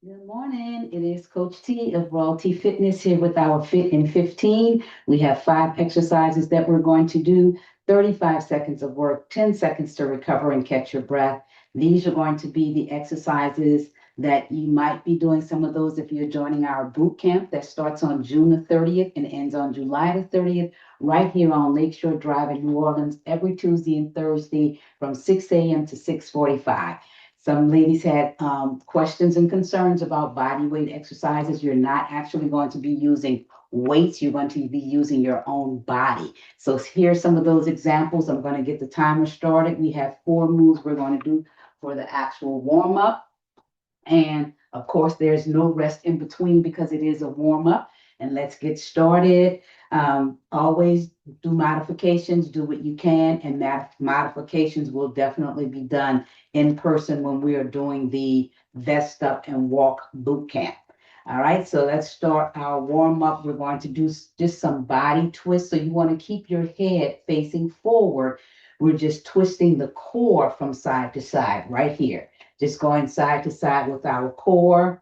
Good morning. It is Coach T of Royalty Fitness here with our Fit in 15. We have 5 exercises that we're going to do, 35 seconds of work, 10 seconds to recover and catch your breath. These are going to be the exercises that you might be doing some of those if you're joining our boot camp that starts on June the 30th and ends on July the 30th, right here on Lakeshore Drive in New Orleans, every Tuesday and Thursday from 6 a.m. to 6:45. Some ladies had questions and concerns about body weight exercises. You're not actually going to be using weights. You're going to be using your own body. So here's some of those examples. I'm going to get the timer started. We have 4 moves we're going to do for the actual warm up. And of course, there's no rest in between because it is a warm up. And let's get started. Always do modifications, do what you can, and modifications will definitely be done in person when we are doing the Vest Up and Walk boot camp. All right, so let's start our warm up. We're going to do just some body twists. So you want to keep your head facing forward. We're just twisting the core from side to side right here. Just going side to side with our core,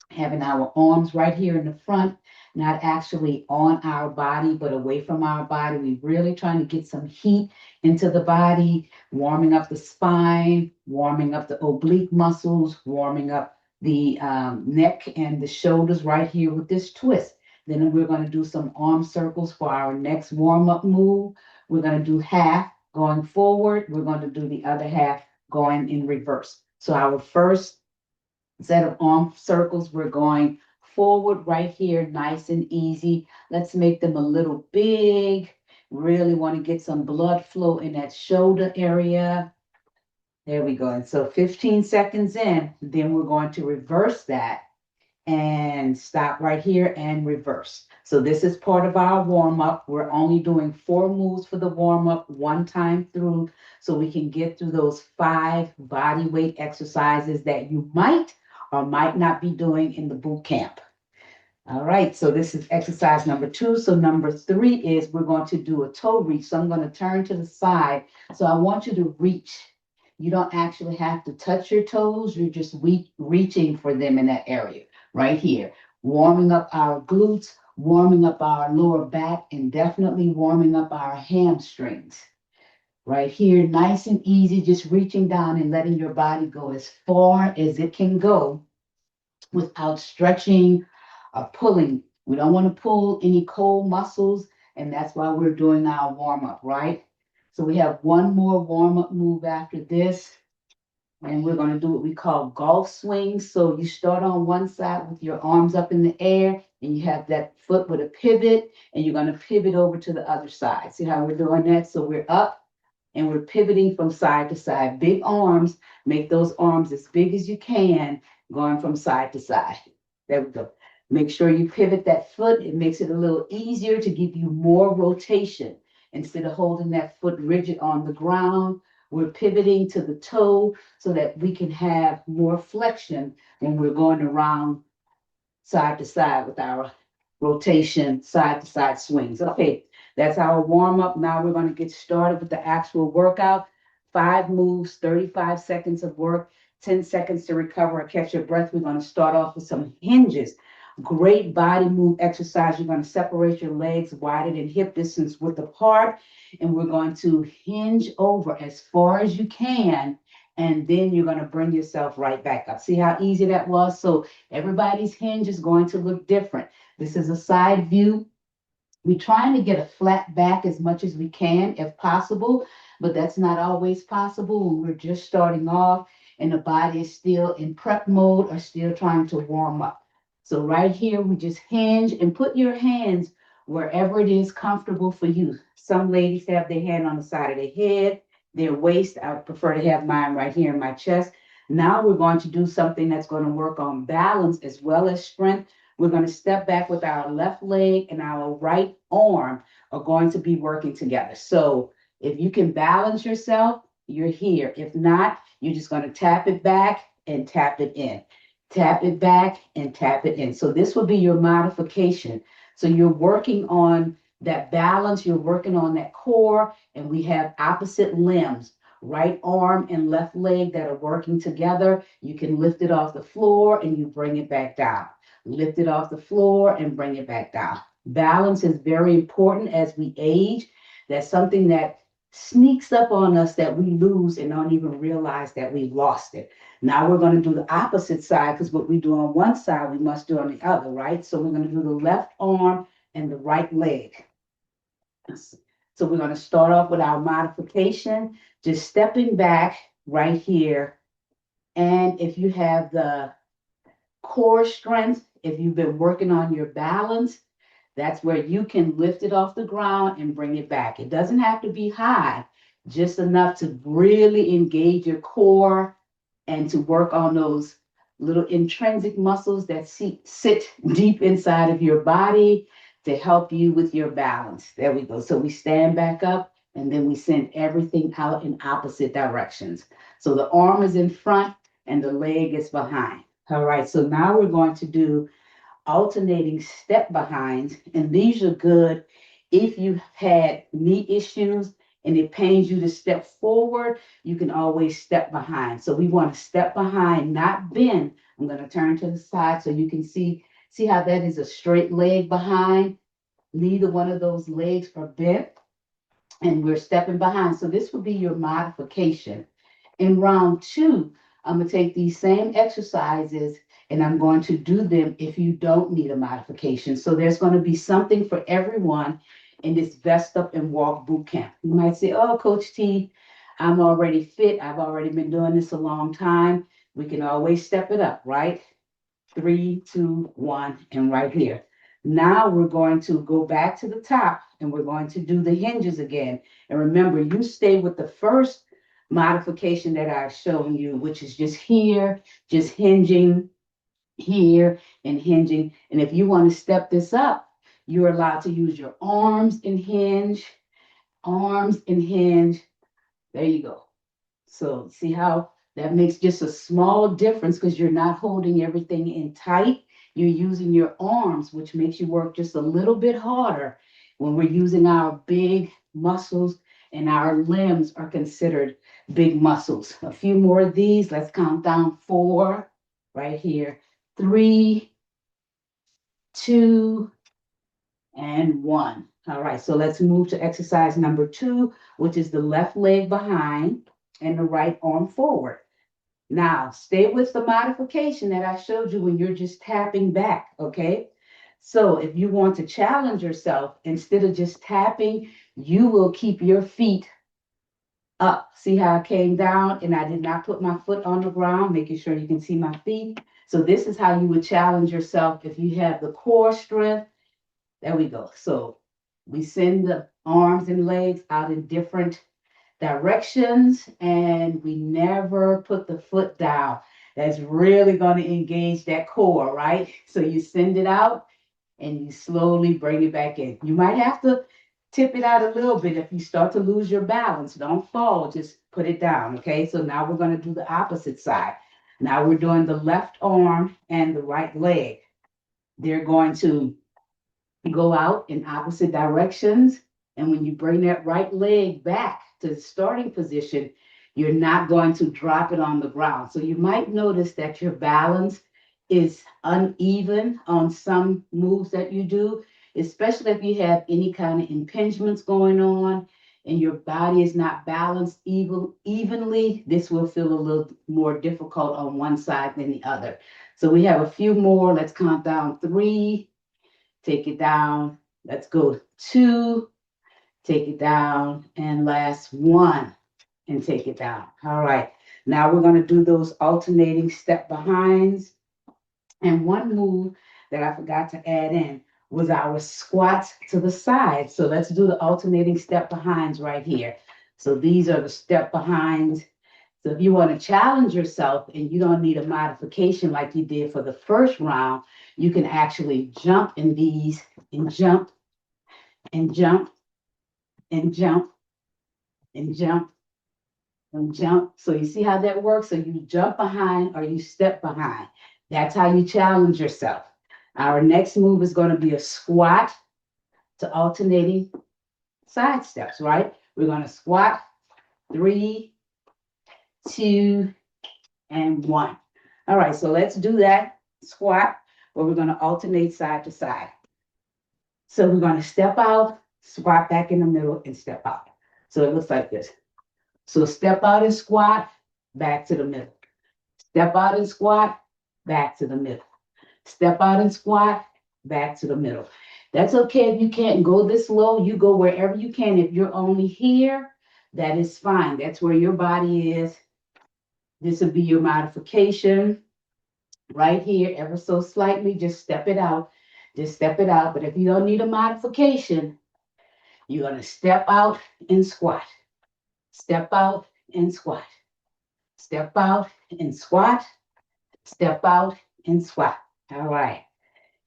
having our arms right here in the front, not actually on our body, but away from our body. We're really trying to get some heat into the body, warming up the spine, warming up the oblique muscles, warming up the neck and the shoulders right here with this twist. Then we're going to do some arm circles for our next warm up move. We're going to do half going forward. We're going to do the other half going in reverse. So our first set of arm circles, we're going forward right here, nice and easy. Let's make them a little big. Really want to get some blood flow in that shoulder area. There we go. And so 15 seconds in, then we're going to reverse that and stop right here and reverse. So this is part of our warm up. We're only doing 4 moves for the warm up one time through so we can get through those 5 body weight exercises that you might or might not be doing in the boot camp. All right, so this is exercise number 2. So number 3 is we're going to do a toe reach. So I'm going to turn to the side. So I want you to reach. You don't actually have to touch your toes. You're just reaching for them in that area right here. Warming up our glutes, warming up our lower back, and definitely warming up our hamstrings. Right here, nice and easy, just reaching down and letting your body go as far as it can go without stretching or pulling. We don't want to pull any cold muscles, and that's why we're doing our warm up, right? So we have one more warm up move after this, and we're going to do what we call golf swings. So you start on one side with your arms up in the air, and you have that foot with a pivot, and you're going to pivot over to the other side. See how we're doing that? So we're up and we're pivoting from side to side. Big arms, make those arms as big as you can, going from side to side. There we go. Make sure you pivot that foot. It makes it a little easier to give you more rotation. Instead of holding that foot rigid on the ground, we're pivoting to the toe so that we can have more flexion when we're going around side to side with our rotation, side to side swings. Okay, that's our warm up. Now we're going to get started with the actual workout. 5 moves, 35 seconds of work, 10 seconds to recover or catch your breath. We're going to start off with some hinges. Great body move exercise. You're going to separate your legs wider than hip distance width apart, and we're going to hinge over as far as you can, and then you're going to bring yourself right back up. See how easy that was? So everybody's hinge is going to look different. This is a side view. We're trying to get a flat back as much as we can, if possible, but that's not always possible when we're just starting off and the body is still in prep mode or still trying to warm up. So right here, we just hinge and put your hands wherever it is comfortable for you. Some ladies have their hand on the side of their head, their waist. I would prefer to have mine right here in my chest. Now we're going to do something that's going to work on balance as well as strength. We're going to step back with our left leg and our right arm are going to be working together. So if you can balance yourself, you're here. If not, you're just going to tap it back and tap it in. Tap it back and tap it in. So this will be your modification. So you're working on that balance, you're working on that core, and we have opposite limbs right arm and left leg that are working together. You can lift it off the floor and you bring it back down. Lift it off the floor and bring it back down. Balance is very important as we age. That's something that sneaks up on us that we lose and don't even realize that we've lost it. Now we're going to do the opposite side because what we do on one side, we must do on the other, right? So we're going to do the left arm and the right leg. So we're going to start off with our modification, just stepping back right here. And if you have the core strength, if you've been working on your balance, that's where you can lift it off the ground and bring it back. It doesn't have to be high, just enough to really engage your core and to work on those little intrinsic muscles that sit deep inside of your body to help you with your balance. There we go. So we stand back up and then we send everything out in opposite directions. So the arm is in front and the leg is behind. All right, so now we're going to do alternating step behinds, and these are good if you've had knee issues and it pains you to step forward. You can always step behind. So we want to step behind, not bend. I'm going to turn to the side so you can see how that is a straight leg behind. Neither one of those legs are bent, and we're stepping behind. So this would be your modification. In round two, I'm going to take these same exercises and I'm going to do them if you don't need a modification. So there's going to be something for everyone in this Vest Up and Walk boot camp. You might say, oh, Coach T, I'm already fit. I've already been doing this a long time. We can always step it up, right? 3, 2, 1, and right here. Now we're going to go back to the top and we're going to do the hinges again. And remember, you stay with the first modification that I've shown you, which is just here, just hinging here and hinging. And if you want to step this up, you're allowed to use your arms and hinge, arms and hinge. There you go. So see how that makes just a small difference because you're not holding everything in tight. You're using your arms, which makes you work just a little bit harder when we're using our big muscles, and our limbs are considered big muscles. A few more of these. Let's count down 4 right here. 3, 2, and 1. All right, so let's move to exercise number 2, which is the left leg behind and the right arm forward. Now, stay with the modification that I showed you when you're just tapping back, okay? So if you want to challenge yourself, instead of just tapping, you will keep your feet up. See how I came down and I did not put my foot on the ground, making sure you can see my feet. So this is how you would challenge yourself if you have the core strength. There we go. So we send the arms and legs out in different directions and we never put the foot down. That's really going to engage that core, right? So you send it out and you slowly bring it back in. You might have to tip it out a little bit if you start to lose your balance. Don't fall, just put it down, okay? So now we're going to do the opposite side. Now we're doing the left arm and the right leg. They're going to go out in opposite directions. And when you bring that right leg back to the starting position, you're not going to drop it on the ground. So you might notice that your balance is uneven on some moves that you do, especially if you have any kind of impingements going on and your body is not balanced evenly. This will feel a little more difficult on one side than the other. So we have a few more. Let's count down 3. Take it down. Let's go 2, take it down, and last 1, and take it down. All right. Now we're going to do those alternating step behinds. And one move that I forgot to add in was our squats to the side. So let's do the alternating step behinds right here. So these are the step behinds. So if you want to challenge yourself and you don't need a modification like you did for the first round, you can actually jump in these and jump and jump and jump and jump and jump. So you see how that works? So you jump behind or you step behind. That's how you challenge yourself. Our next move is going to be a squat to alternating side steps, right? We're going to squat 3, 2, and 1. All right, so let's do that squat where we're going to alternate side to side. So we're going to step out, squat back in the middle, and step out. So it looks like this. So step out and squat, back to the middle. Step out and squat, back to the middle. Step out and squat, back to the middle. That's okay if you can't go this low. You go wherever you can. If you're only here, that is fine. That's where your body is. This will be your modification right here, ever so slightly. Just step it out. Just step it out. But if you don't need a modification, you're going to step out and squat. Step out and squat. Step out and squat. Step out and squat. All right.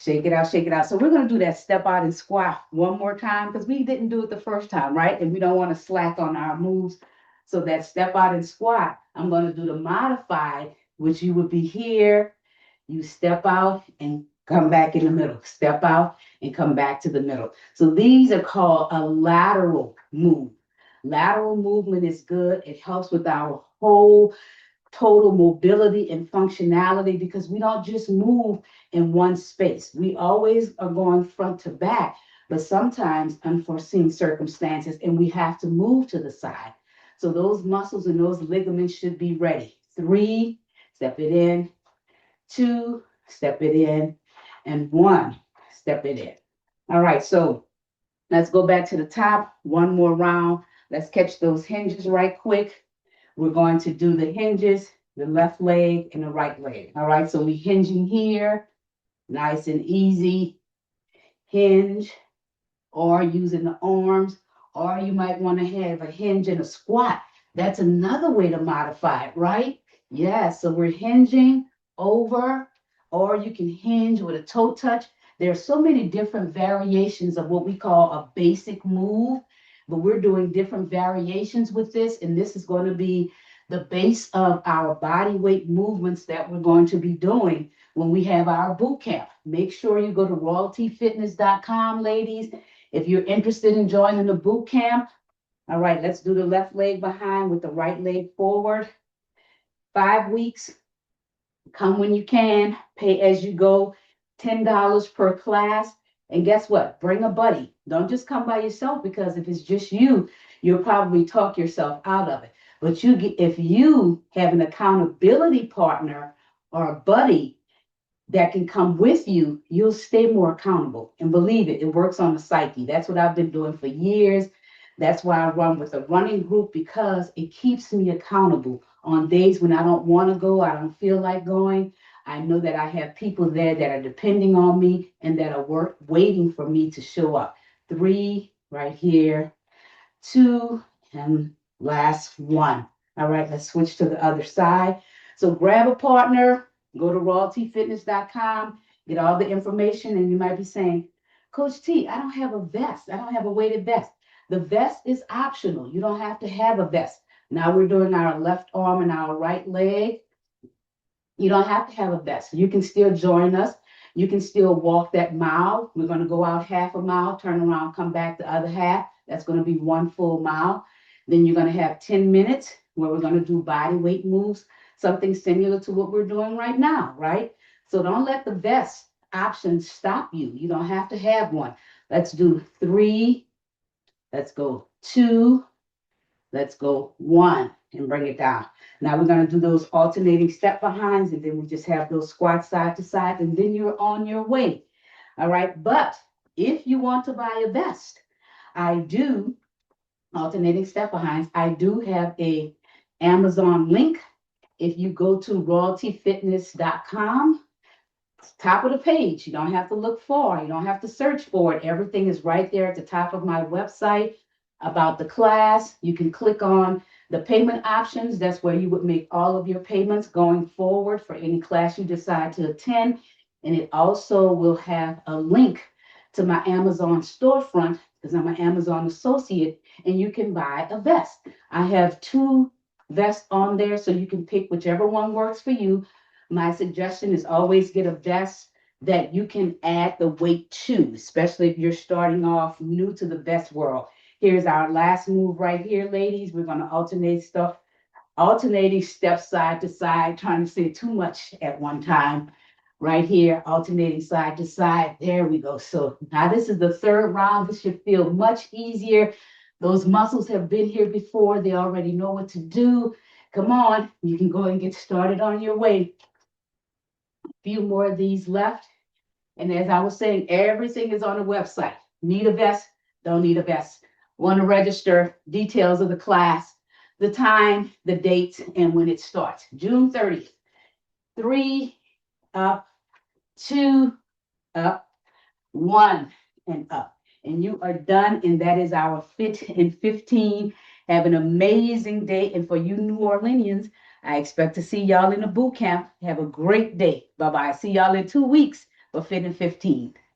Shake it out, shake it out. So we're going to do that step out and squat one more time because we didn't do it the first time, right? And we don't want to slack on our moves. So that step out and squat, I'm going to do the modified, which you would be here. You step out and come back in the middle. Step out and come back to the middle. So these are called a lateral move. Lateral movement is good. It helps with our whole total mobility and functionality because we don't just move in one space. We always are going front to back, but sometimes unforeseen circumstances and we have to move to the side. So those muscles and those ligaments should be ready. 3, step it in. 2, step it in. And 1, step it in. All right, so let's go back to the top. One more round. Let's catch those hinges right quick. We're going to do the hinges, the left leg and the right leg. All right, so we're hinging here, nice and easy. Hinge, or using the arms, or you might want to have a hinge and a squat. That's another way to modify it, right? Yeah, so we're hinging over, or you can hinge with a toe touch. There are so many different variations of what we call a basic move, but we're doing different variations with this, and this is going to be the base of our body weight movements that we're going to be doing when we have our boot camp. Make sure you go to royaltyfitness.com, ladies, if you're interested in joining the boot camp. All right, let's do the left leg behind with the right leg forward. 5 weeks. Come when you can, pay as you go, $10 per class. And guess what? Bring a buddy. Don't just come by yourself because if it's just you, you'll probably talk yourself out of it. But if you have an accountability partner or a buddy that can come with you, you'll stay more accountable. And believe it, it works on the psyche. That's what I've been doing for years. That's why I run with a running group because it keeps me accountable. On days when I don't want to go, I don't feel like going, I know that I have people there that are depending on me and that are waiting for me to show up. 3 right here, 2, and last 1. All right, let's switch to the other side. So grab a partner, go to royaltyfitness.com, get all the information, and you might be saying, Coach T, I don't have a vest. I don't have a weighted vest. The vest is optional. You don't have to have a vest. Now we're doing our left arm and our right leg. You don't have to have a vest. You can still join us. You can still walk that mile. We're going to go out half a mile, turn around, come back the other half. That's going to be 1 full mile. Then you're going to have 10 minutes where we're going to do body weight moves, something similar to what we're doing right now, right? So don't let the vest option stop you. You don't have to have one. Let's do 3. Let's go 2. Let's go 1 and bring it down. Now we're going to do those alternating step behinds, and then we just have those squats side to side, and then you're on your way. All right. But if you want to buy a vest, I do alternating step behinds. I do have a Amazon link. If you go to royaltyfitness.com, top of the page, you don't have to look for it. You don't have to search for it. Everything is right there at the top of my website about the class. You can click on the payment options. That's where you would make all of your payments going forward for any class you decide to attend. And it also will have a link to my Amazon storefront because I'm an Amazon associate and you can buy a vest. I have 2 vests on there, so you can pick whichever one works for you. My suggestion is always get a vest that you can add the weight to, especially if you're starting off new to the vest world. Here's our last move right here, ladies. We're going to alternate stuff Alternating steps side to side, trying to say too much at one time. Right here, alternating side to side. There we go. So now this is the third round. This should feel much easier. Those muscles have been here before. They already know what to do. Come on, you can go and get started on your way. A few more of these left. And as I was saying, everything is on the website. Need a vest? Don't need a vest. Want to register? Details of the class, the time, the dates, and when it starts. June 30th. 3 up, 2 up, 1 and up. And you are done. And that is our Fit in 15. Have an amazing day. And for you New Orleanians, I expect to see y'all in the boot camp. Have a great day. Bye bye. See y'all in 2 weeks for Fit in 15.